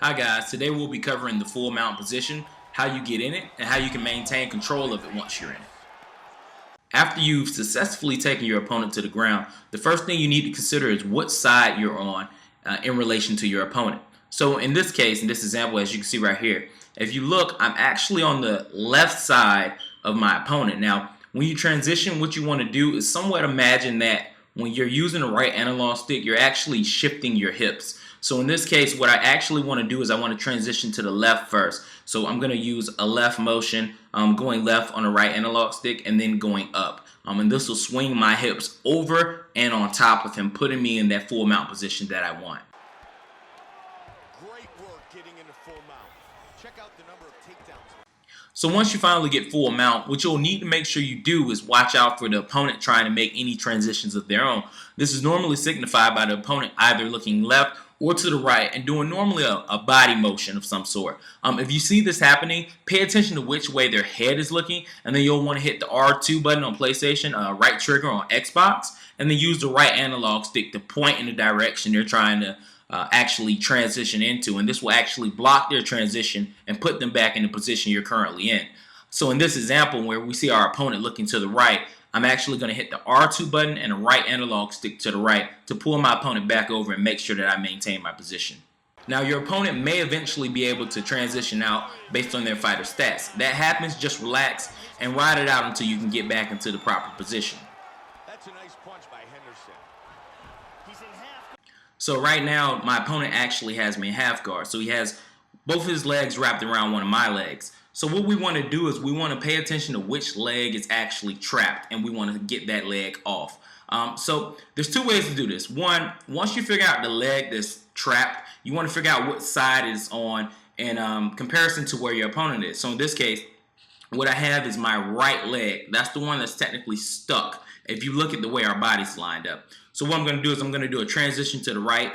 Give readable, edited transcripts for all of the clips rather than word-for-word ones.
Hi guys, today we'll be covering the full mount position, how you get in it, and how you can maintain control of it once you're in it. After you've successfully taken your opponent to the ground, the first thing you need to consider is what side you're on in relation to your opponent. So in this case, in this example, as you can see right here, if you look, I'm actually on the left side of my opponent. Now, when you transition, what you want to do is somewhat imagine that when you're using the right analog stick, you're actually shifting your hips. So in this case, what I actually want to do is I want to transition to the left first. So I'm going to use a left motion, going left on the right analog stick and then going up. And this will swing my hips over and on top of him, putting me in that full mount position that I want. Great work getting into full mount. Check out the number of takedowns. So once you finally get full mount, what you'll need to make sure you do is watch out for the opponent trying to make any transitions of their own. This is normally signified by the opponent either looking left or to the right and doing normally a body motion of some sort. If you see this happening, pay attention to which way their head is looking, and then you'll want to hit the R2 button on PlayStation, right trigger on Xbox, and then use the right analog stick to point in the direction they're trying to actually transition into, and this will actually block their transition and put them back in the position you're currently in. So in this example where we see our opponent looking to the right, I'm actually going to hit the R2 button and the right analog stick to the right to pull my opponent back over and make sure that I maintain my position. Now your opponent may eventually be able to transition out based on their fighter stats. That happens, just relax and ride it out until you can get back into the proper position. That's a nice punch by Henderson. He's in half. So right now my opponent actually has me in half guard. So he has both his legs wrapped around one of my legs. So what we want to do is we want to pay attention to which leg is actually trapped, and we want to get that leg off. So there's two ways to do this. One, once you figure out the leg that's trapped, you want to figure out what side it's on in comparison to where your opponent is. So in this case, what I have is my right leg. That's the one that's technically stuck if you look at the way our body's lined up. So what I'm going to do is I'm going to do a transition to the right,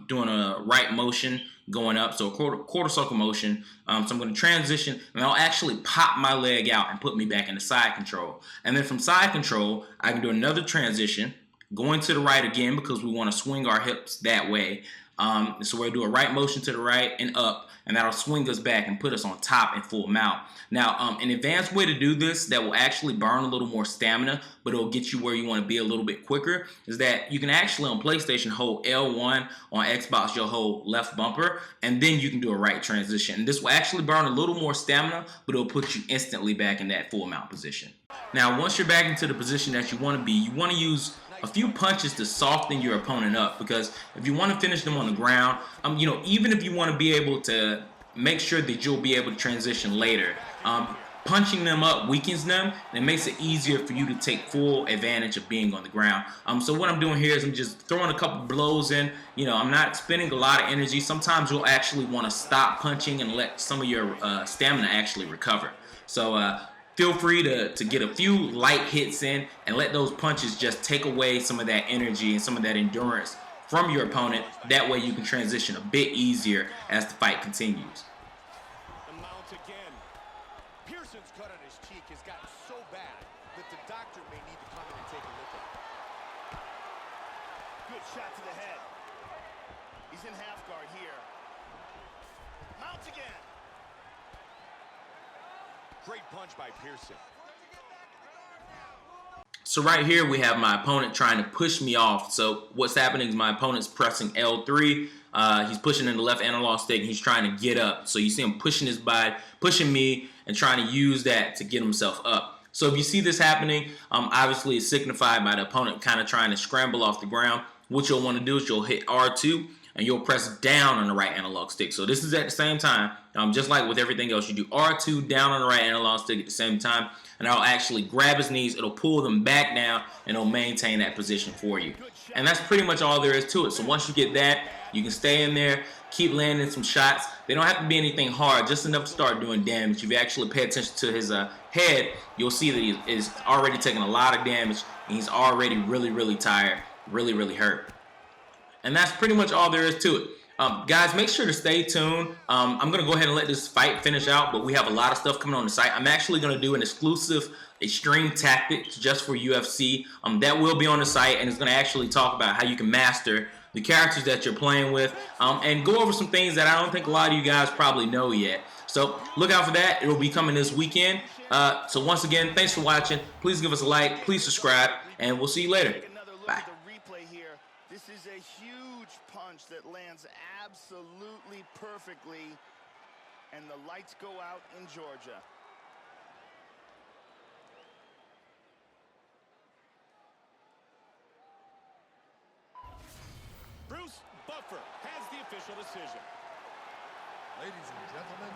doing a right motion going up, so a quarter circle motion. So I'm going to transition, and I'll actually pop my leg out and put me back into side control. And then from side control, I can do another transition, going to the right again because we want to swing our hips that way. So we'll do a right motion to the right and up, and that'll swing us back and put us on top in full mount. Now, an advanced way to do this that will actually burn a little more stamina, but it'll get you where you want to be a little bit quicker, is that you can actually on PlayStation hold L1, on Xbox you'll hold left bumper, and then you can do a right transition. And this will actually burn a little more stamina, but it'll put you instantly back in that full mount position. Now, once you're back into the position that you want to be, you want to use a few punches to soften your opponent up, because if you want to finish them on the ground, even if you want to be able to make sure that you'll be able to transition later, punching them up weakens them and it makes it easier for you to take full advantage of being on the ground. So what I'm doing here is I'm just throwing a couple blows in. I'm not expending a lot of energy. Sometimes you'll actually want to stop punching and let some of your stamina actually recover. So feel free to get a few light hits in and let those punches just take away some of that energy and some of that endurance from your opponent. That way you can transition a bit easier as the fight continues. The mount again. Pearson's cut on his cheek has gotten so bad that the doctor may need to come in and take a look at it. Good shot to the head. He's in half guard here. Mount again. Great punch by Pearson. So right here we have my opponent trying to push me off. So what's happening is my opponent's pressing L3. He's pushing in the left analog stick and he's trying to get up. So you see him pushing his body, pushing me, and trying to use that to get himself up. So if you see this happening, obviously it's signified by the opponent kind of trying to scramble off the ground. What you'll want to do is you'll hit R2 and you'll press down on the right analog stick. So this is at the same time, just like with everything else, you do R2 down on the right analog stick at the same time, and I'll actually grab his knees, it'll pull them back down, and it'll maintain that position for you. And that's pretty much all there is to it. So once you get that, you can stay in there, keep landing some shots. They don't have to be anything hard, just enough to start doing damage. If you actually pay attention to his head, you'll see that he is already taking a lot of damage, and he's already really, really tired, really, really hurt. And that's pretty much all there is to it. Guys, make sure to stay tuned. I'm going to go ahead and let this fight finish out, but we have a lot of stuff coming on the site. I'm actually going to do an exclusive Extreme Tactics just for UFC. That will be on the site, and it's going to actually talk about how you can master the characters that you're playing with, and go over some things that I don't think a lot of you guys probably know yet. So look out for that. It will be coming this weekend. So once again, thanks for watching. Please give us a like. Please subscribe. And we'll see you later. Bye. This is a huge punch that lands absolutely perfectly, and the lights go out in Georgia. Bruce Buffer has the official decision. Ladies and gentlemen,